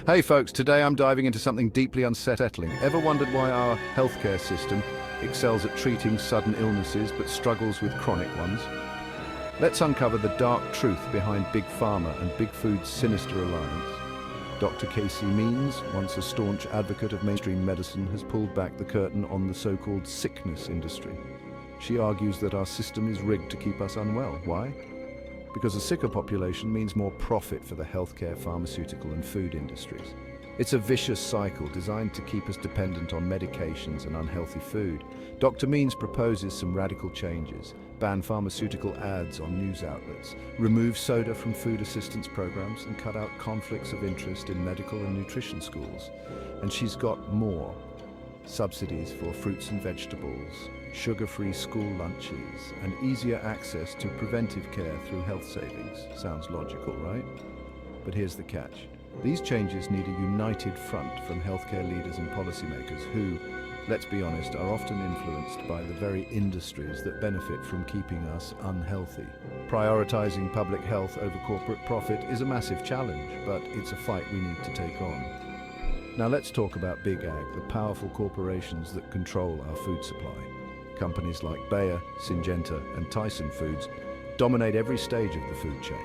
Hey folks, today I'm diving into something deeply unsettling. Ever wondered why our healthcare system excels at treating sudden illnesses but struggles with chronic ones? Let's uncover the dark truth behind Big Pharma and Big Food's sinister alliance. Dr. Casey Means, once a staunch advocate of mainstream medicine, has pulled back the curtain on the so-called sickness industry. She argues that our system is rigged to keep us unwell. Why? Because a sicker population means more profit for the healthcare, pharmaceutical and food industries. It's a vicious cycle designed to keep us dependent on medications and unhealthy food. Dr. Means proposes some radical changes: ban pharmaceutical ads on news outlets, remove soda from food assistance programs, and cut out conflicts of interest in medical and nutrition schools. And she's got more: subsidies for fruits and vegetables, sugar-free school lunches, and easier access to preventive care through health savings. Sounds logical, right? But here's the catch. These changes need a united front from healthcare leaders and policymakers who, let's be honest, are often influenced by the very industries that benefit from keeping us unhealthy. Prioritizing public health over corporate profit is a massive challenge, but it's a fight we need to take on. Now let's talk about Big Ag, the powerful corporations that control our food supply. Companies like Bayer, Syngenta, and Tyson Foods dominate every stage of the food chain.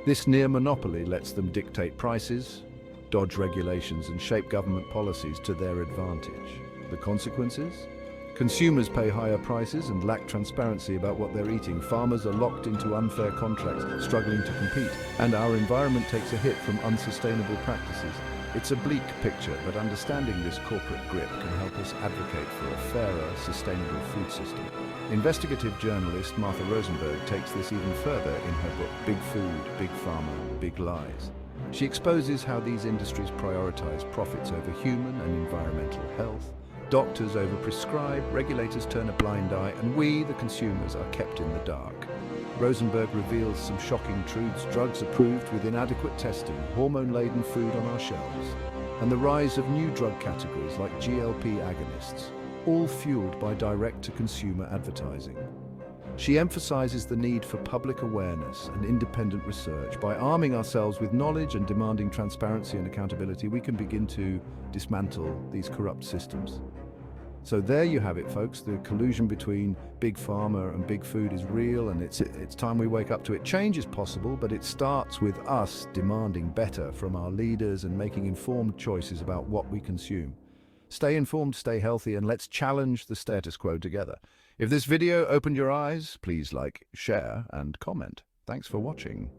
This near monopoly lets them dictate prices, dodge regulations, and shape government policies to their advantage. The consequences? Consumers pay higher prices and lack transparency about what they're eating. Farmers are locked into unfair contracts, struggling to compete, and our environment takes a hit from unsustainable practices. It's a bleak picture, but understanding this corporate grip can help us advocate for a fairer, sustainable food system. Investigative journalist Martha Rosenberg takes this even further in her book, Big Food, Big Pharma, Big Lies. She exposes how these industries prioritize profits over human and environmental health. Doctors overprescribe, regulators turn a blind eye, and we, the consumers, are kept in the dark. Rosenberg reveals some shocking truths: drugs approved with inadequate testing, hormone-laden food on our shelves, and the rise of new drug categories like GLP agonists, all fueled by direct-to-consumer advertising. She emphasizes the need for public awareness and independent research. By arming ourselves with knowledge and demanding transparency and accountability, we can begin to dismantle these corrupt systems. So there you have it, folks. The collusion between Big Pharma and Big Food is real, and it's time we wake up to it. Change is possible, but it starts with us demanding better from our leaders and making informed choices about what we consume. Stay informed, stay healthy, and let's challenge the status quo together. If this video opened your eyes, please like, share, and comment. Thanks for watching.